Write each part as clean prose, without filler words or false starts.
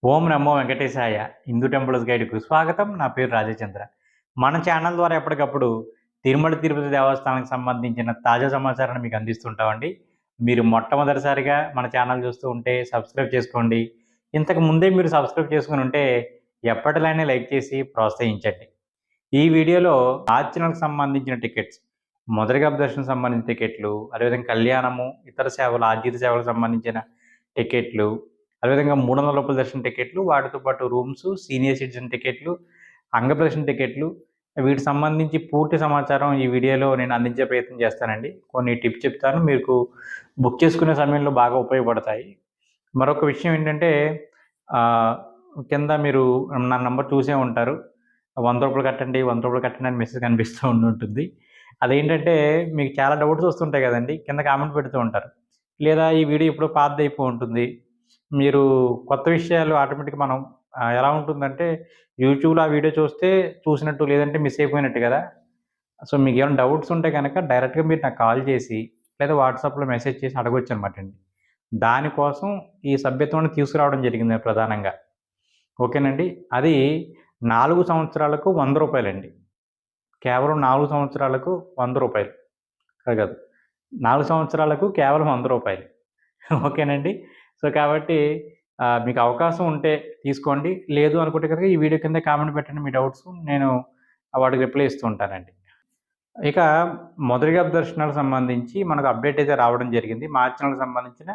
ఓం నమో వెంకటేశాయ. Hindu temples గైడ్‌కు స్వాగతం. నా పేరు రాజచంద్ర. మన ఛానల్ ద్వారా ఎప్పటికప్పుడు తిరుమల తిరుపతి దేవస్థానానికి సంబంధించిన తాజా సమాచారాన్ని మీకు అందిస్తుంటామండి. మీరు మొట్టమొదటిసారిగా మన ఛానల్ చూస్తూ ఉంటే సబ్స్క్రైబ్ చేసుకోండి. ఇంతకు ముందే మీరు సబ్స్క్రైబ్ చేసుకొని ఉంటే ఎప్పటిలానే లైక్ చేసి ప్రోత్సహించండి. ఈ వీడియోలో ఆర్చనలకు సంబంధించిన టికెట్స్, మొదటి గర్భ దర్శనం సంబంధించిన టికెట్లు, అదేవిధంగా కళ్యాణము, ఇతర సేవలు, ఆర్జిత సేవలకు సంబంధించిన టికెట్లు, అదేవిధంగా 300 రూపాయల దర్శనం టికెట్లు, వాటితో పాటు రూమ్స్, సీనియర్ సిటిజన్ టికెట్లు, అంగప్రదర్శన టికెట్లు, వీటికి సంబంధించి పూర్తి సమాచారం ఈ వీడియోలో నేను అందించే ప్రయత్నం చేస్తానండి. కొన్ని టిప్స్ చెప్తాను, మీకు బుక్ చేసుకునే సమయంలో బాగా ఉపయోగపడతాయి. మరొక విషయం ఏంటంటే కింద మీరు నా నంబర్ చూసే ఉంటారు. రూ. 100 కట్టండి, రూ. 100 కట్టండి అని మెసేజ్ కనిపిస్తూ ఉంటుంది. అదేంటంటే మీకు చాలా డౌట్స్ వస్తుంటాయి కదండీ! కింద కామెంట్ పెడుతూ ఉంటారు. లేదా ఈ వీడియో ఎప్పుడో పాతదయిపోయి ఉంటుంది. మీరు కొత్త విషయాలు ఆటోమేటిక్‌గా మనం ఎలా ఉంటుందంటే యూట్యూబ్‌లో ఆ వీడియో చూసినట్టు, లేదంటే మిస్ అయిపోయినట్టు కదా! సో, మీకేమైనా డౌట్స్ ఉంటే గనక డైరెక్ట్‌గా మీరు నాకు కాల్ చేసి, లేదా వాట్సాప్‌లో మెసేజ్ చేసి అడగొచ్చనమాటండి. దానికోసం ఈ సభ్యత్వాన్ని తీసుకురావడం జరిగింది ప్రధానంగా. ఓకేనండి. అది 4 సంవత్సరాలకు రూ. 100 కేవలం 4 సంవత్సరాలకు రూ. 100 కాదు. 4 సంవత్సరాలకు కేవలం రూ. 100 ఓకేనండి. సో, కాబట్టి మీకు అవకాశం ఉంటే తీసుకోండి. లేదు అనుకుంటే కనుక ఈ వీడియో కింద కామెంట్ పెట్టండి మీ డౌట్స్. నేను వాటికి రిప్లై ఇస్తూ ఉంటానండి. ఇక మొదటి గర్భ దర్శనాలకు సంబంధించి మనకు అప్డేట్ అయితే రావడం జరిగింది. మార్చి నెలకు సంబంధించిన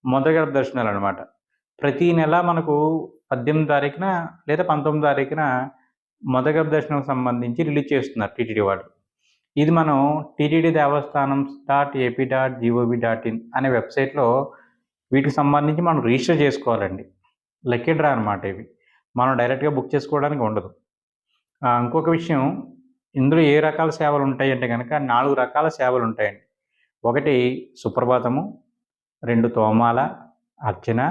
మొదటి గర్భ దర్శనాలనమాట. ప్రతి నెల మనకు 18 తారీఖున లేదా 19 తారీఖున మొదటి గర్భ దర్శనానికి సంబంధించి రిలీజ్ చేస్తున్నారు టీటీడీ వాళ్ళు. ఇది మనం టీటీడీ దేవస్థానం .ఏపీ.gov.in అనే వెబ్‌సైట్‌లో వీటికి సంబంధించి మనం రిజిస్టర్ చేసుకోవాలండి. లక్కీ డ్రా అనమాట ఇవి. మనం డైరెక్ట్‌గా బుక్ చేసుకోవడానికి ఉండదు. ఇంకొక విషయం, ఇందులో ఏ రకాల సేవలు ఉంటాయంటే గనక 4 రకాల సేవలు ఉంటాయండి. ఒకటి సుప్రభాతము, 2 తోమాల, అర్చన,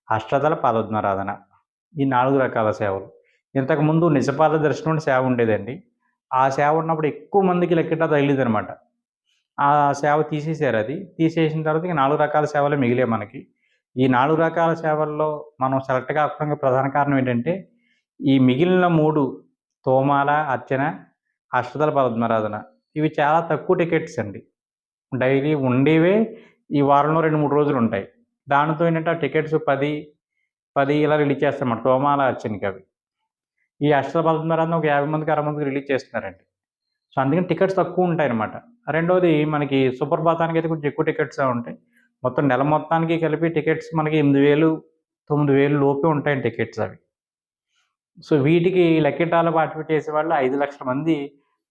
అష్టదళ పాదోద్మారాధన. ఈ 4 రకాల సేవలు. ఇంతకుముందు నిజపాద దర్శనం అనే సేవ ఉండేదండి. ఆ సేవ ఉన్నప్పుడు ఎక్కువ మందికి లక్కీ డ్రా తగిలేదనమాట. ఆ సేవ తీసేసారది. తీసేసిన తర్వాత ఇక 4 రకాల సేవలే మిగిలాయి మనకి. ఈ 4 రకాల సేవల్లో మనం సెలెక్ట్ కాకపోవడానికి ప్రధాన కారణం ఏంటంటే, ఈ మిగిలిన 3 తోమాల, అర్చన, అష్టదళ పద్మారాధన ఇవి చాలా తక్కువ టికెట్స్ అండి. డైలీ ఉండేవే ఈ వారంలో 2, 3 రోజులుంటాయి. దానితో ఏంటంటే ఆ టికెట్స్ 10 ఇలా రిలీజ్ చేస్తారన్నమాట తోమాల, అర్చనకవి. ఈ అష్టదళ పద్మారాధన ఒక 50 మందికి, 60 మందికి రిలీజ్ చేస్తున్నారండి. సో, అందుకని టికెట్స్ తక్కువుంటాయన్నమాట. రెండోది మనకి సుప్రభాతానికైతే కొంచెం ఎక్కువ టికెట్సే ఉంటాయి. మొత్తం నెల మొత్తానికి కలిపి టికెట్స్ మనకి 8,000, 9,000 లోపే ఉంటాయండి టికెట్స్ అవి. సో, వీటికి లక్కీ డ్రాలో పార్టిసిపేట్ చేసేవాళ్ళు 5,00,000 మంది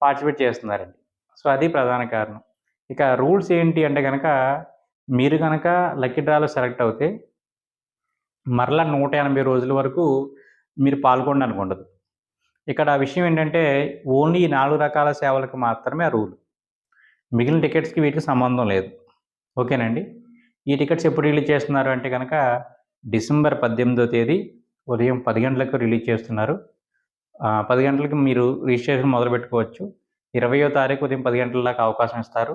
పార్టిసిపేట్ చేస్తున్నారండి. సో, అది ప్రధాన కారణం. ఇక రూల్స్ ఏంటి అంటే గనక, మీరు గనక లక్కీ డ్రాలో సెలెక్ట్ అవుతే మరలా 180 రోజుల వరకు మీరు పాల్గొనడానికి ఉండదు. ఇక్కడ విషయం ఏంటంటే, ఓన్లీ ఈ 4 రకాల సేవలకు మాత్రమే ఆ రూల్. మిగిలిన టికెట్స్‌కి వీటికి సంబంధం లేదు. ఓకేనండి. ఈ టికెట్స్ ఎప్పుడు రిలీజ్ చేస్తున్నారు అంటే గనక, డిసెంబర్ 18వ తేదీ ఉదయం 10 గంటలకు రిలీజ్ చేస్తున్నారు. 10 గంటలకి మీరు రిజిస్ట్రేషన్ మొదలుపెట్టుకోవచ్చు. 20వ తారీఖు ఉదయం 10 గంటల దాకా అవకాశం ఇస్తారు.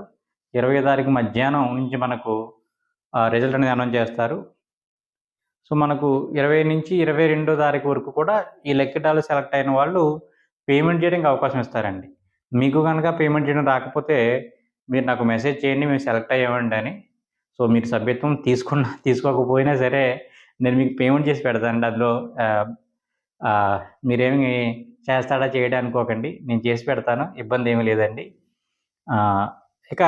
20వ తారీఖు మధ్యాహ్నం నుంచి మనకు రిజల్ట్ అనేది అనౌన్స్ చేస్తారు. సో, మనకు 20 నుంచి 22వ తారీఖు వరకు కూడా ఈ లక్కీ డ్రాలో సెలెక్ట్ అయిన వాళ్ళు పేమెంట్ చేయడానికి అవకాశం ఇస్తారండి. మీకు గనక పేమెంట్ చేయడం రాకపోతే మీరు నాకు మెసేజ్ చేయండి, మేము సెలెక్ట్ అయ్యామండి అని. సో, మీరు సభ్యత్వం తీసుకోకపోయినా సరే నేను మీకు పేమెంట్ చేసి పెడతానండి. అందులో మీరేమి చేస్తాడా చేయడా అనుకోకండి. నేను చేసి పెడతాను. ఇబ్బందేమీ లేదండి. ఇక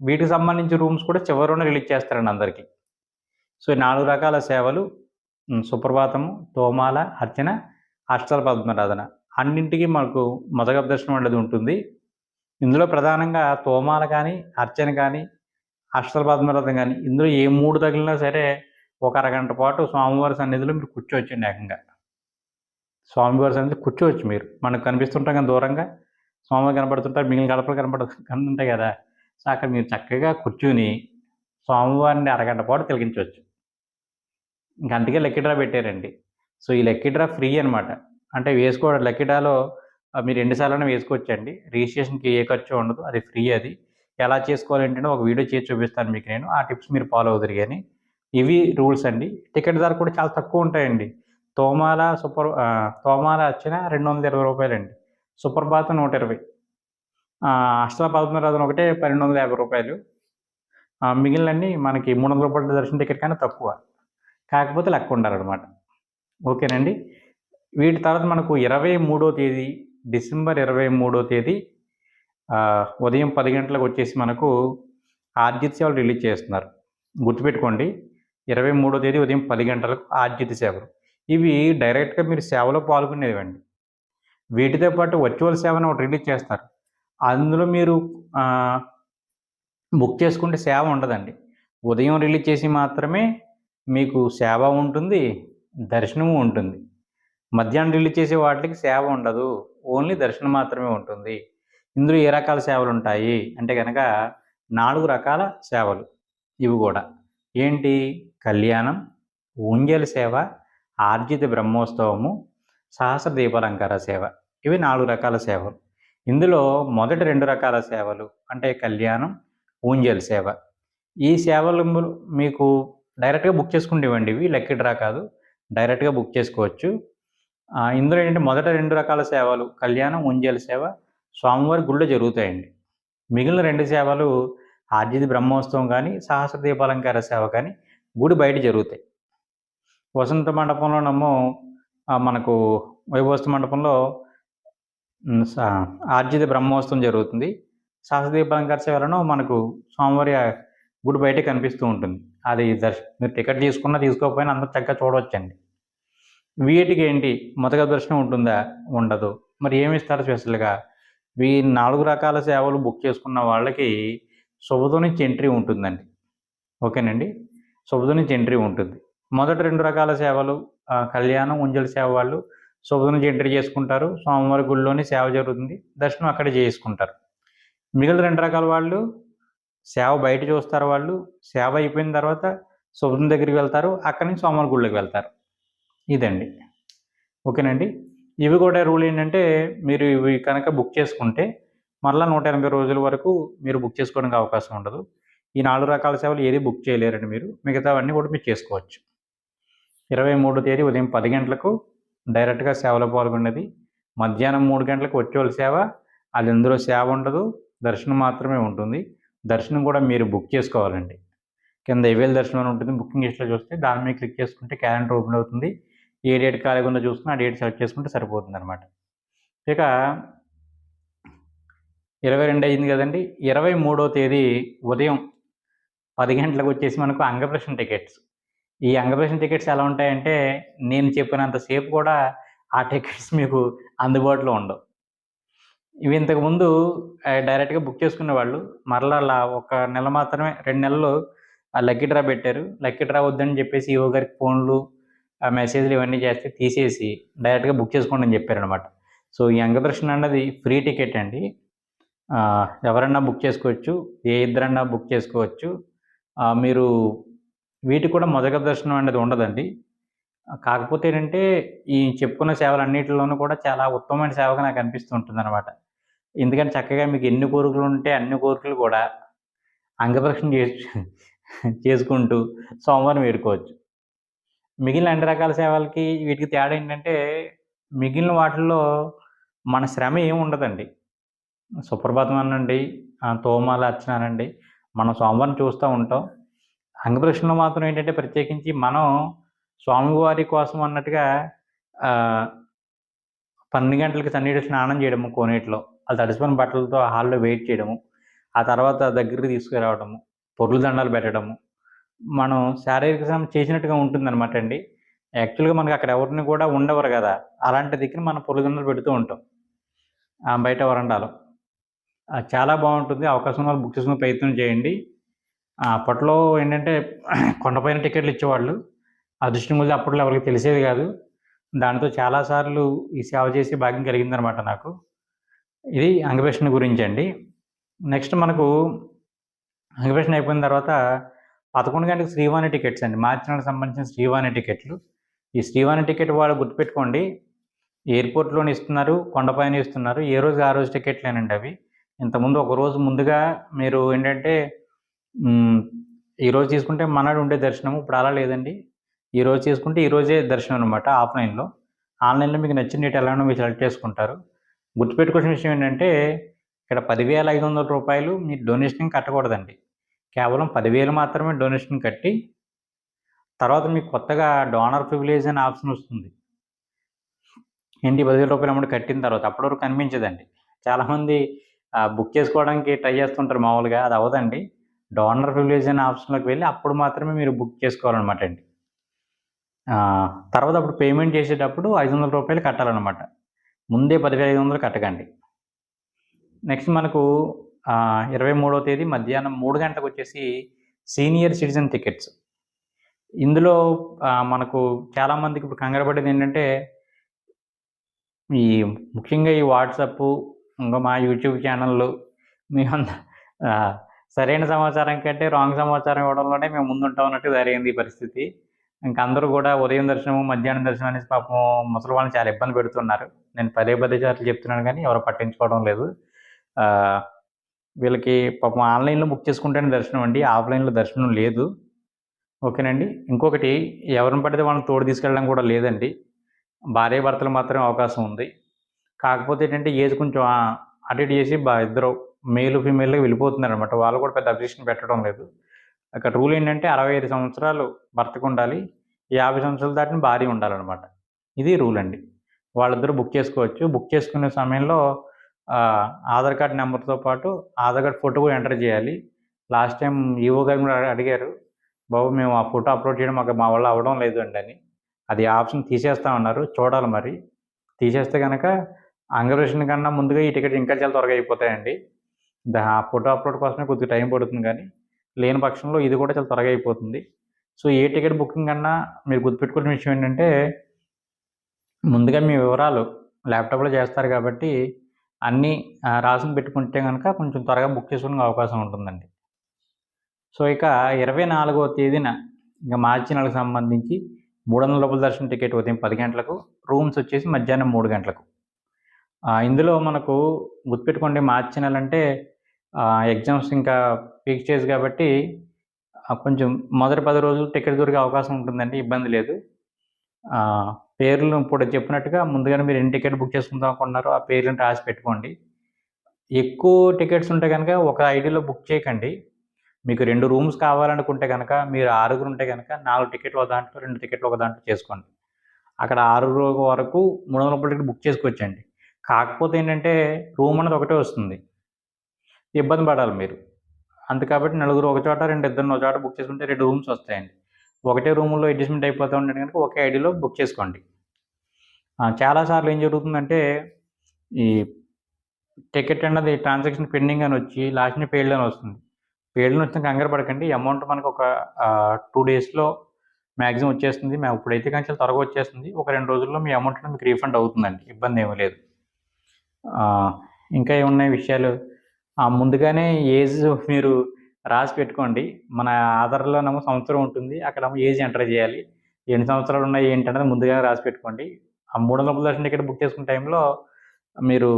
వీటికి సంబంధించి రూమ్స్ కూడా చివరి రోజున రిలీజ్ చేస్తారండి అందరికి. సో, 4 రకాల సేవలు సుప్రభాతము, తోమాల, అర్చన, అష్టదళ పద్మారాధన అన్నింటికి మనకు మొదటి దర్శనం అనేది ఉంటుంది. ఇందులో ప్రధానంగా తోమాల కానీ, అర్చన కానీ, అష్టదళ పద్మారాధన కానీ ఇందులో ఏ 3 తగిలినా సరే ఒక అరగంట పాటు స్వామివారి సన్నిధిలో మీరు కూర్చోవచ్చండి ఏకంగా. స్వామివారి సన్నిధిలో కూర్చోవచ్చు మీరు. మనకు కనిపిస్తుంటాం కదా దూరంగా. స్వామివారు కనపడుతుంటారు, మిగిలిన గడపలు కనపడుతుంటాయి కదా! సో, అక్కడ మీరు చక్కగా కూర్చొని స్వామివారిని అరగంట పాటు తిలకించవచ్చు. ఇంక అందుకే లక్కీ డ్రా పెట్టారండి. సో, ఈ లక్కీ డ్రా ఫ్రీ అనమాట. అంటే లక్కీ డ్రాలో మీరు ఎన్ని సార్లైనా వేసుకోవచ్చండి. రిజిస్ట్రేషన్‌కి ఏ ఖర్చు ఉండదు. అది ఫ్రీ అది. ఎలా చేసుకోవాలంటే ఒక వీడియో చేసి చూపిస్తాను మీకు నేను. ఆ టిప్స్ మీరు ఫాలో అవుదురు గాని. ఇవి రూల్స్ అండి. టికెట్ ధర కూడా చాలా తక్కువ ఉంటాయండి. తోమాల అర్చన రూ. 220 సుప్రభాతం 120, అష్టపద్మనాభం ఒకటే రూ. 1250. మిగిలినన్ని మనకి రూ. 300 దర్శన టికెట్ కన్నా తక్కువ, కాకపోతే లెక్క ఉండాలన్నమాట. ఓకేనండి. వీటి తర్వాత మనకు 23వ తేదీ డిసెంబర్ 23వ తేదీ ఉదయం 10 గంటలకు వచ్చేసి మనకు ఆర్జిత సేవలు రిలీజ్ చేస్తున్నారు. గుర్తుపెట్టుకోండి, 23వ తేదీ ఉదయం 10 గంటలకు ఆర్జిత సేవలు. ఇవి డైరెక్ట్గా మీరు సేవలో పాల్గొనేవండి. వీటితో పాటు వర్చువల్ సేవను ఒకటి రిలీజ్ చేస్తారు. అందులో మీరు బుక్ చేసుకుంటే సేవ ఉండదండి. ఉదయం రిలీజ్ చేసి మాత్రమే మీకు సేవ ఉంటుంది, దర్శనము ఉంటుంది. మధ్యాహ్నం రిలీజ్ చేసే వాటికి సేవ ఉండదు, ఓన్లీ దర్శనం మాత్రమే ఉంటుంది. ఇందులో ఏ రకాల సేవలు ఉంటాయి అంటే కనుక 4 రకాల సేవలు. ఇవి కూడా ఏంటి? కళ్యాణం, ఊంజల్ సేవ, ఆర్జిత బ్రహ్మోత్సవము, సహస్ర దీపాలంకార సేవ. ఇవి 4 రకాల సేవలు. ఇందులో మొదటి 2 రకాల సేవలు అంటే కళ్యాణం, ఊంజల్ సేవ. ఈ సేవలు మీకు డైరెక్ట్గా బుక్ చేసుకుంటేవండి. ఇవి లక్కీ డ్రా కాదు, డైరెక్ట్గా బుక్ చేసుకోవచ్చు. ఇందులో ఏంటంటే మొదట 2 రకాల సేవలు కళ్యాణం, ఊంజల్ సేవ స్వామివారి గుళ్ళో జరుగుతాయండి. మిగిలిన 2 సేవలు ఆర్జిత బ్రహ్మోత్సవం కానీ, సహస్ర దీపాలంకార సేవ కానీ గుడి బయట జరుగుతాయి. వసంత మండపంలోనేమో మనకు వైభవస్త మండపంలో ఆర్జిత బ్రహ్మోత్సవం జరుగుతుంది. సహస్ర దీపాలంకార సేవలను మనకు స్వామివారి గుడి బయటే కనిపిస్తూ ఉంటుంది. అది మీరు టికెట్ తీసుకున్నా తీసుకోకపోయినా అందరూ చక్కగా చూడవచ్చండి. వీటికి ఏంటి మొదటి దర్శనం ఉంటుందా? ఉండదు. మరి ఏమి ఇస్తారు స్పెషల్గా? ఈ 4 రకాల సేవలు బుక్ చేసుకున్న వాళ్ళకి శుభదో నుంచి ఎంట్రీ ఉంటుందండి. ఓకేనండి, శుభదో నుంచి ఎంట్రీ ఉంటుంది. మొదటి 2 రకాల సేవలు కళ్యాణం, ఊంజల్ సేవ వాళ్ళు శుభదో నుంచి ఎంట్రీ చేసుకుంటారు. స్వామివారి గుడిలోని సేవ జరుగుతుంది, దర్శనం అక్కడే చేసుకుంటారు. మిగిలిన 2 రకాల వాళ్ళు సేవ బయట చూస్తారు. వాళ్ళు సేవ అయిపోయిన తర్వాత శుభదం దగ్గరికి వెళ్తారు, అక్కడి నుంచి స్వామివారి గుడిలోకి వెళ్తారు. ఇదండి. ఓకేనండి. ఇవి కూడా రూల్ ఏంటంటే మీరు ఇవి కనుక బుక్ చేసుకుంటే మరలా 180 రోజుల వరకు మీరు బుక్ చేసుకోవడానికి అవకాశం ఉండదు. ఈ 4 రకాల సేవలు ఏది బుక్ చేయలేరండి మీరు. మిగతావన్నీ కూడా మీరు చేసుకోవచ్చు. 23వ తేదీ ఉదయం 10 గంటలకు డైరెక్ట్గా సేవలో పాల్గొనేది. మధ్యాహ్నం 3 గంటలకు వర్చువల్ సేవ. అది అందులో సేవ ఉండదు, దర్శనం మాత్రమే ఉంటుంది. దర్శనం కూడా మీరు బుక్ చేసుకోవాలండి. కింద ఇవేల్ దర్శనం అని ఉంటుంది, బుకింగ్ లిస్ట్లో చూస్తే దాని మీద క్లిక్ చేసుకుంటే క్యాలెండర్ ఓపెన్ అవుతుంది. ఏ డేట్ ఖాళీగా ఉందో చూసుకుని ఆ డేట్ సెలెక్ట్ చేసుకుంటే సరిపోతుంది అనమాట. ఇక 22 అయింది కదండి. 23వ తేదీ ఉదయం 10 గంటలకు వచ్చేసి మనకు అంగప్రదర్శన టికెట్స్. ఈ అంగప్రదర్శన టికెట్స్ ఎలా ఉంటాయంటే నేను చెప్పినంతసేపు కూడా ఆ టికెట్స్ మీకు అందుబాటులో ఉండవు. ఇవి ఇంతకుముందు డైరెక్ట్గా బుక్ చేసుకునే వాళ్ళు మరలా ఒక నెల మాత్రమే, 2 నెలలు లక్కీ డ్రా పెట్టారు. లక్కీ డ్రా వద్దని చెప్పేసి ఈఓ గారికి ఫోన్లు, మెసేజ్లు ఇవన్నీ చేస్తే తీసేసి డైరెక్ట్గా బుక్ చేసుకోండి అని చెప్పారనమాట. సో ఈ అంగదర్శనం అన్నది ఫ్రీ టికెట్ అండి. ఎవరన్నా బుక్ చేసుకోవచ్చు, ఏ ఇద్దరన్నా బుక్ చేసుకోవచ్చు. మీరు వీటికి కూడా మొదటి దర్శనం అనేది ఉండదండి. కాకపోతే ఏంటంటే ఈ చెప్పుకున్న సేవలన్నిటిలోనూ కూడా చాలా ఉత్తమమైన సేవగా నాకు అనిపిస్తూ ఉంటుందన్నమాట. ఎందుకంటే చక్కగా మీకు ఎన్ని కోరికలు ఉంటే అన్ని కోరికలు కూడా అంగప్రదక్షిణ చేసుకుంటూ సోమవారం వేడుకోవచ్చు. మిగిలిన అన్ని రకాల సేవలకి వీటికి తేడా ఏంటంటే మిగిలిన వాటిల్లో మన శ్రమ ఏమి ఉండదండి. సుప్రభాతం అనండి, తోమాల అర్చన అనండి, మనం సోమవారం చూస్తూ ఉంటాం. అంగప్రదక్షిణలో మాత్రం ఏంటంటే ప్రత్యేకించి మనం స్వామివారి కోసం అన్నట్టుగా 12 గంటలకి చన్నీటి స్నానం చేయడము కోనేటిలో, అది తడిసిపోయిన బట్టలతో హాల్లో వెయిట్ చేయడము, ఆ తర్వాత దగ్గరికి తీసుకురావడము, పొర్లు దండాలు పెట్టడము, మనం శారీరక శ్రమ చేసినట్టుగా ఉంటుందన్నమాట అండి. యాక్చువల్గా మనకి అక్కడ ఎవరిని కూడా ఉండవరు కదా, అలాంటి దగ్గర మనం పొర్లు దండాలు పెడుతూ ఉంటాం బయట వరండాలో. చాలా బాగుంటుంది. అవకాశం వాళ్ళు బుక్ చేసుకునే ప్రయత్నం చేయండి. అప్పట్లో ఏంటంటే కొండపైన టికెట్లు ఇచ్చేవాళ్ళు. అదృష్టం కొద్దీ అప్పట్లో ఎవరికి తెలిసేది కాదు. దానితో చాలాసార్లు ఈ సేవ చేసే భాగ్యం కలిగిందనమాట నాకు. ఇది అంగప్రదక్షిణ గురించి అండి. నెక్స్ట్ మనకు అంగప్రదక్షిణ అయిపోయిన తర్వాత 11 గంటలకు శ్రీవాణి టికెట్స్ అండి. మార్చి నెలకు సంబంధించిన శ్రీవాణి టికెట్లు. ఈ శ్రీవాణి టికెట్ వాళ్ళు గుర్తుపెట్టుకోండి, ఎయిర్పోర్ట్లోనే ఇస్తున్నారు, కొండపైన ఇస్తున్నారు. ఏ రోజు ఆ రోజు టికెట్లేనండి అవి. ఇంతకుముందు ఒక రోజు ముందుగా మీరు ఏంటంటే ఈరోజు తీసుకుంటే మనాడు ఉండే దర్శనము. ఇప్పుడు అలా లేదండి. ఈరోజు చేసుకుంటే ఈరోజే దర్శనం అనమాట ఆఫ్లైన్లో. ఆన్లైన్లో మీకు నచ్చిన డేట్ ఎలానో మీరు సెలెక్ట్ చేసుకుంటారు. గుర్తుపెట్టుకోవాల్సిన విషయం ఏంటంటే ఇక్కడ రూ. 10,500 మీరు డొనేషన్ కట్టకూడదండి. కేవలం 10,000 మాత్రమే డొనేషన్ కట్టి తర్వాత మీకు కొత్తగా డోనర్ ప్రివిలేజ్ అనే ఆప్షన్ వస్తుంది. ఏంటి రూ. 10,000 అమౌంట్ కట్టిన తర్వాత అప్పటి వరకు కనిపించదండి. చాలామంది బుక్ చేసుకోవడానికి ట్రై చేస్తుంటారు మామూలుగా. అది అవ్వదండి. డోనర్ ప్రివిలేజ్ అనే ఆప్షన్లోకి వెళ్ళి అప్పుడు మాత్రమే మీరు బుక్ చేసుకోవాలన్నమాట అండి. తర్వాత అప్పుడు పేమెంట్ చేసేటప్పుడు రూ. 500 కట్టాలన్నమాట. ముందే 10,500 కట్టకండి. నెక్స్ట్ మనకు 23వ తేదీ మధ్యాహ్నం 3 గంటలకు వచ్చేసి సీనియర్ సిటిజన్ టికెట్స్. ఇందులో మనకు చాలామందికి ఇప్పుడు కంగారు పడేది ఏంటంటే ముఖ్యంగా ఈ వాట్సాప్ ఇంకా మా యూట్యూబ్ ఛానళ్ళు మేమంతా సరైన సమాచారం కంటే రాంగ్ సమాచారం ఇవ్వడంలోనే మేము ముందుంటాం అన్నట్టు జరిగింది ఈ పరిస్థితి. ఇంక అందరూ కూడా ఉదయం దర్శనం, మధ్యాహ్నం దర్శనం అనేసి పాపం ముసలి వాళ్ళని చాలా ఇబ్బంది పెడుతున్నారు. నేను పదే సార్లు చెప్తున్నాను కానీ ఎవరు పట్టించుకోవడం లేదు. వీళ్ళకి పాపం ఆన్లైన్లో బుక్ చేసుకుంటేనే దర్శనం అండి, ఆఫ్లైన్లో దర్శనం లేదు. ఓకేనండి. ఇంకొకటి ఎవరిని పడితే వాళ్ళని తోడు తీసుకెళ్ళడం కూడా లేదండి. భార్యాభర్తలు మాత్రమే అవకాశం ఉంది. కాకపోతే ఏంటంటే ఏజ్ కొంచెం అటు ఇటు చేసి ఇద్దరు మేల్ ఫీమేల్గా వెళ్ళిపోతున్నారనమాట. వాళ్ళు కూడా పెద్ద అబ్జెక్షన్ పెట్టడం లేదు. అక్కడ రూల్ ఏంటంటే 65 సంవత్సరాలు భర్తకు ఉండాలి, 50 సంవత్సరాలు దాటిన భార్య ఉండాలన్నమాట. ఇది రూల్ అండి. వాళ్ళిద్దరూ బుక్ చేసుకోవచ్చు. బుక్ చేసుకునే సమయంలో ఆధార్ కార్డ్ నెంబర్తో పాటు ఆధార్ కార్డ్ ఫోటో కూడా ఎంటర్ చేయాలి. లాస్ట్ టైం ఈఓ గారు కూడా అడిగారు, బాబు మేము ఆ ఫోటో అప్లోడ్ చేయడం మా వల్ల అవ్వడం లేదు అండి అని. అది ఆప్షన్ తీసేస్తామన్నారు. చూడాలి మరి. తీసేస్తే కనుక అంగరేషన్ కన్నా ముందుగా ఈ టికెట్ ఇంకా చాలా త్వరగా అయిపోతాయండి. ఆ ఫోటో అప్లోడ్ కోసమే కొద్దిగా టైం పడుతుంది కానీ లేని పక్షంలో ఇది కూడా చాలా త్వరగా అయిపోతుంది. సో ఏ టికెట్ బుకింగ్ కన్నా మీరు గుర్తుపెట్టుకునే విషయం ఏంటంటే ముందుగా మీ వివరాలు ల్యాప్టాప్లో చేస్తారు కాబట్టి అన్నీ రాసుకుని పెట్టుకుంటే కనుక కొంచెం త్వరగా బుక్ చేసుకునే అవకాశం ఉంటుందండి. సో ఇక 24వ తేదీన ఇంకా మార్చి నెలకు సంబంధించి 300 రూపాయల దర్శనం టికెట్ ఉదయం 10 గంటలకు, రూమ్స్ వచ్చేసి మధ్యాహ్నం 3 గంటలకు. ఇందులో మనకు గుర్తుపెట్టుకోండి మార్చి నెల అంటే ఎగ్జామ్స్ ఇంకా పీక్ స్టేజ్ కాబట్టి కొంచెం మొదటి 10 రోజులు టికెట్ దొరికే అవకాశం ఉంటుందండి, ఇబ్బంది లేదు. పేర్లు ఇప్పుడు చెప్పినట్టుగా ముందుగానే మీరు ఎన్ని టికెట్ బుక్ చేసుకుందాం అనుకుంటున్నారో ఆ పేర్లను రాసి పెట్టుకోండి. ఎక్కువ టికెట్స్ ఉంటే కనుక ఒక ఐడీలో బుక్ చేయకండి. మీకు 2 రూమ్స్ కావాలనుకుంటే కనుక మీరు 6గురు ఉంటే కనుక 4 టికెట్లు ఒక దాంట్లో, 2 టికెట్లు ఒక దాంట్లో చేసుకోండి. అక్కడ 6 వరకు 300 రూపాయల టికెట్ బుక్ చేసుకోవచ్చండి. కాకపోతే ఏంటంటే రూమ్ అనేది ఒకటే వస్తుంది, ఇబ్బంది పడాలి మీరు. కాబట్టి నలుగురు ఒక చోట, ఇద్దరిని ఒక చోట బుక్ చేసుకుంటే 2 రూమ్స్ వస్తాయండి. ఒకటే రూమ్లో అడ్జస్ట్మెంట్ అయిపోతూ ఉంటే కనుక ఒకే ఐడీలో బుక్ చేసుకోండి. చాలాసార్లు ఏం జరుగుతుందంటే ఈ టికెట్ అన్నది ట్రాన్సాక్షన్ పెండింగ్ అని వచ్చి లాస్ట్ని ఫెయిల్డ్ అని వస్తుంది. ఫెయిల్డ్ అని వచ్చిన కంగారు పడకండి. అమౌంట్ మనకు ఒక 2 డేస్లో మ్యాక్సిమం వచ్చేస్తుంది. మేము ఇప్పుడైతే కానీ చాలా త్వరగా వచ్చేస్తుంది. ఒక 2 రోజుల్లో మీ అమౌంట్ మీకు రీఫండ్ అవుతుందండి, ఇబ్బంది ఏమీ లేదు. ఇంకా ఏమున్నాయి విషయాలు, ముందుగానే ఏజ్ మీరు రాసి పెట్టుకోండి. మన ఆధార్లోనేమో సంవత్సరం ఉంటుంది, అక్కడేమో ఏజ్ ఎంటర్ చేయాలి. ఎన్ని సంవత్సరాలు ఉన్నాయి ఏంటనేది ముందుగానే రాసి పెట్టుకోండి. ఆ 300 రూపాయల దర్శనం టికెట్ బుక్ చేసుకునే టైంలో మీరు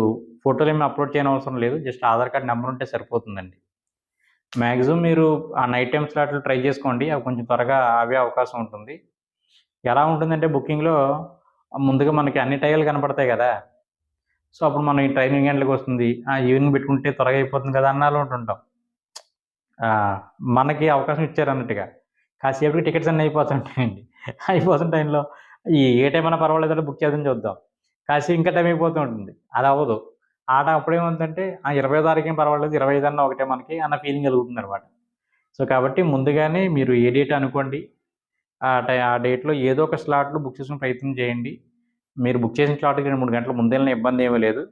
ఫోటోలు ఏమి అప్లోడ్ చేయని అవసరం లేదు, జస్ట్ ఆధార్ కార్డ్ నెంబర్ ఉంటే సరిపోతుందండి. మ్యాక్సిమం మీరు ఆ నైట్ టైమ్ స్లాట్లు ట్రై చేసుకోండి, అవి కొంచెం త్వరగా అవే అవకాశం ఉంటుంది. ఎలా ఉంటుందంటే బుకింగ్లో ముందుగా మనకి అన్ని టైర్లు కనపడతాయి కదా. సో అప్పుడు మనం ఈ ట్రైన్ ఎన్ని గంటలకు వస్తుంది, ఈవినింగ్ పెట్టుకుంటే త్వరగా అయిపోతుంది కదా అన్నాలో ఉంటుంటాం. మనకి అవకాశం ఇచ్చారు అన్నట్టుగా కాసేపటికి టికెట్స్ అన్నీ అయిపోతుంటాయండి. అయిపోతున్న టైంలో ఏ టైం అయినా పర్వాలేదంటే బుక్ చేద్దాం చూద్దాం, కాసేపు ఇంకా టైం అయిపోతూ ఉంటుంది. అది అవ్వదు. అప్పుడేమవుతుందంటే 20వ తారీఖు ఏం పర్వాలేదు, 25 అన్నా ఒకటే మనకి అన్న ఫీలింగ్ కలుగుతుంది అనమాట. సో కాబట్టి ముందుగానే మీరు ఏ డేట్ అనుకోండి, ఆ డేట్లో ఏదో ఒక స్లాట్లో బుక్ చేసుకునే ప్రయత్నం చేయండి. మీరు బుక్ చేసిన స్లాట్కి 2-3 గంటల ముందు వెళ్ళిన ఇబ్బంది ఏమీ లేదు.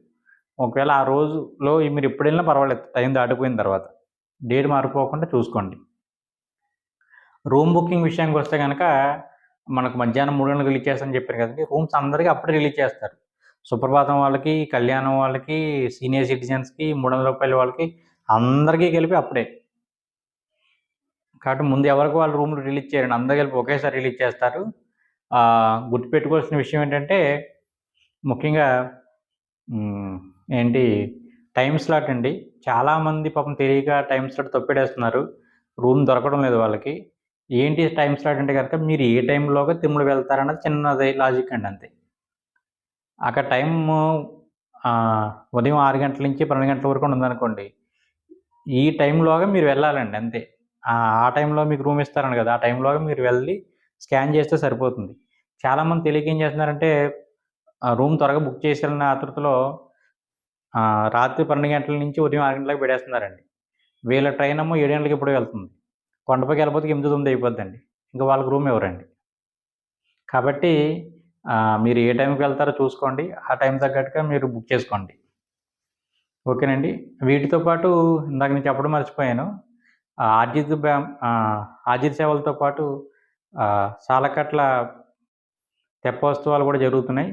ఒకవేళ ఆ రోజులో మీరు ఎప్పుడు వెళ్ళినా పర్వాలేదు, టైం దాటిపోయిన తర్వాత డేట్ మారిపోకుండా చూసుకోండి. రూమ్ బుకింగ్ విషయానికి వస్తే కనుక మనకు మధ్యాహ్నం 3 గంటలకు రిలీజ్ చేస్తారని చెప్పారు కదండి. రూమ్స్ అందరికీ అప్పుడే రిలీజ్ చేస్తారు. సుప్రభాతం వాళ్ళకి, కళ్యాణం వాళ్ళకి, సీనియర్ సిటిజన్స్కి, 300 రూపాయల వాళ్ళకి అందరికీ కలిపి అప్పుడే. కాబట్టి ముందు ఎవరికి వాళ్ళు రూమ్లు రిలీజ్ చేయరండి, అందరూ కలిపి ఒకేసారి రిలీజ్ చేస్తారు. గుర్తుపెట్టుకోవాల్సిన విషయం ఏంటంటే ముఖ్యంగా టైం స్లాట్ అండి. చాలామంది పాపం తెలియక టైం స్లాట్ తప్పెడేస్తున్నారు, రూమ్ దొరకడం లేదు వాళ్ళకి. ఏంటి టైం స్లాట్ అంటే కనుక మీరు ఏ టైంలోగా తిరుమల వెళ్తారన్నది చిన్నది లాజిక్ అండి అంతే. అక్కడ టైము ఉదయం 6 గంటల నుంచి 12 గంటల వరకు ఉందనుకోండి. ఈ టైంలోగా మీరు వెళ్ళాలండి అంతే. ఆ టైంలో మీకు రూమ్ ఇస్తారని కదా! ఆ టైంలోగా మీరు వెళ్ళి స్కాన్ చేస్తే సరిపోతుంది. చాలామంది తెలియక ఏం చేస్తున్నారంటే రూమ్ త్వరగా బుక్ చేసేయాలన్న ఆతృతలో రాత్రి 12 గంటల నుంచి ఉదయం 6 గంటలకు పెట్టేస్తున్నారండి. వీళ్ళ ట్రైనేమో 7 గంటలకి ఎప్పుడో వెళ్తుంది. కొండపైకి వెళ్ళిపోతే 8, 9 అయిపోద్దండి. ఇంక వాళ్ళకి రూమ్ ఇవ్వరండి. కాబట్టి మీరు ఏ టైంకి వెళ్తారో చూసుకోండి. ఆ టైం తగ్గట్టుగా మీరు బుక్ చేసుకోండి. ఓకేనండి. వీటితో పాటు ఇందాక నేను చెప్పడం మర్చిపోయాను. ఆర్జిత సేవలతో పాటు సాలకట్ల తెప్పోత్సవాలు కూడా జరుగుతున్నాయి.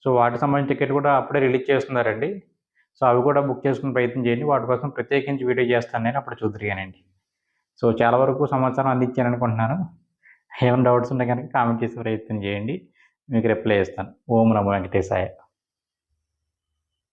సో, వాటికి సంబంధించిన టికెట్ కూడా అప్పుడే రిలీజ్ చేస్తున్నారండి. సో, అవి కూడా బుక్ చేసుకునే ప్రయత్నం చేయండి. వాటి కోసం ప్రత్యేకించి వీడియో చేస్తాను నేను. అప్పుడు చూద్దురు గానండి. సో, చాలా వరకు సమాచారం అందించాననుకుంటున్నాను. ఏమైనా డౌట్స్ ఉంటే గనక కామెంట్ చేసే ప్రయత్నం చేయండి. మీకు రిప్లై ఇస్తాను. ఓం నమో వెంకటేశాయ.